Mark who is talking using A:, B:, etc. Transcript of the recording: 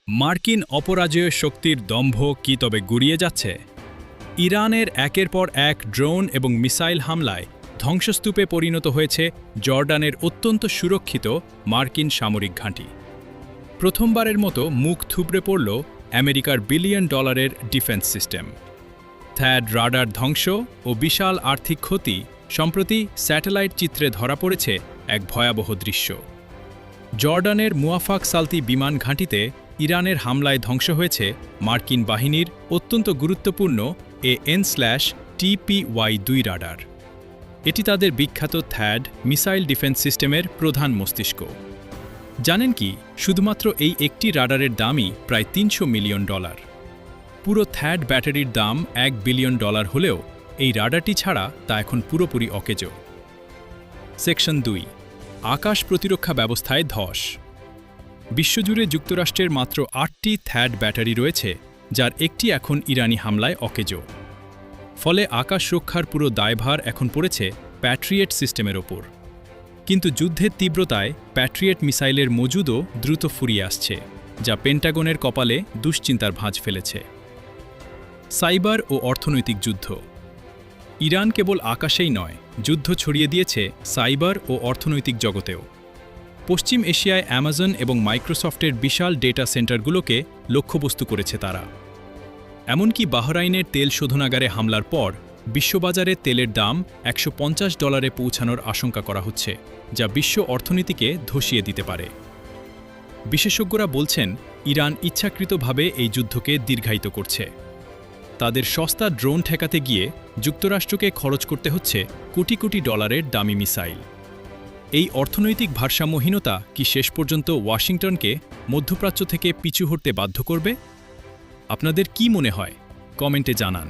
A: মার্কিন অপরাজেয় শক্তির দম্ভ কি তবে গুড়িয়ে যাচ্ছে? ইরানের একের পর এক ড্রোন এবং মিসাইল হামলায় ধ্বংসস্তূপে পরিণত হয়েছে জর্ডানের অত্যন্ত সুরক্ষিত মার্কিন সামরিক ঘাঁটি। প্রথমবারের মতো মুখ থুবড়ে পড়ল আমেরিকার বিলিয়ন ডলারের ডিফেন্স সিস্টেম। থ্যাড রাডার ধ্বংস ও বিশাল আর্থিক ক্ষতি সম্প্রতি স্যাটেলাইট চিত্রে ধরা পড়েছে এক ভয়াবহ দৃশ্য। জর্ডানের মুয়াফাক সালতি বিমান ঘাঁটিতে ইরানের হামলায় ধ্বংস হয়েছে মার্কিন বাহিনীর অত্যন্ত গুরুত্বপূর্ণ AN/TPY-2 রাডার। এটি তাদের বিখ্যাত থ্যাড মিসাইল ডিফেন্স সিস্টেমের প্রধান মস্তিষ্ক। জানেন কি, শুধুমাত্র এই একটি রাডারের দামই প্রায় $300 মিলিয়ন। পুরো থ্যাড ব্যাটারির দাম $1 বিলিয়ন হলেও এই রাডারটি ছাড়া তা এখন পুরোপুরি অকেজো। সেকশন 2, আকাশ প্রতিরক্ষা ব্যবস্থায় ধস। বিশ্বজুড়ে যুক্তরাষ্ট্রের মাত্র 8টি থ্যাড ব্যাটারি রয়েছে, যার একটি এখন ইরানি হামলায় অকেজো। ফলে আকাশ রক্ষার পুরো দায়ভার এখন পড়েছে প্যাট্রিয়েট সিস্টেমের ওপর। কিন্তু যুদ্ধের তীব্রতায় প্যাট্রিয়েট মিসাইলের মজুদও দ্রুত ফুরিয়ে আসছে, যা পেন্টাগনের কপালে দুশ্চিন্তার ভাঁজ ফেলেছে। সাইবার ও অর্থনৈতিক যুদ্ধ। ইরান কেবল আকাশেই নয়, যুদ্ধ ছড়িয়ে দিয়েছে সাইবার ও অর্থনৈতিক জগতেও। পশ্চিম এশিয়ায় অ্যামাজন এবং মাইক্রোসফটের বিশাল ডেটা সেন্টারগুলোকে লক্ষ্যবস্তু করেছে তারা। এমনকি বাহরাইনের তেল শোধনাগারে হামলার পর বিশ্ববাজারে তেলের দাম $150 পৌঁছানোর আশঙ্কা করা হচ্ছে, যা বিশ্ব অর্থনীতিকে ধসিয়ে দিতে পারে। বিশেষজ্ঞরা বলছেন, ইরান ইচ্ছাকৃতভাবে এই যুদ্ধকে দীর্ঘায়িত করছে। তাদের সস্তা ড্রোন ঠেকাতে গিয়ে যুক্তরাষ্ট্রকে খরচ করতে হচ্ছে কোটি কোটি ডলারের দামি মিসাইল। এই অর্থনৈতিক ভারসাম্যহীনতা কি শেষ পর্যন্ত ওয়াশিংটনকে মধ্যপ্রাচ্য থেকে পিছু হটতে বাধ্য করবে? আপনাদের কি মনে হয়? কমেন্টে জানান।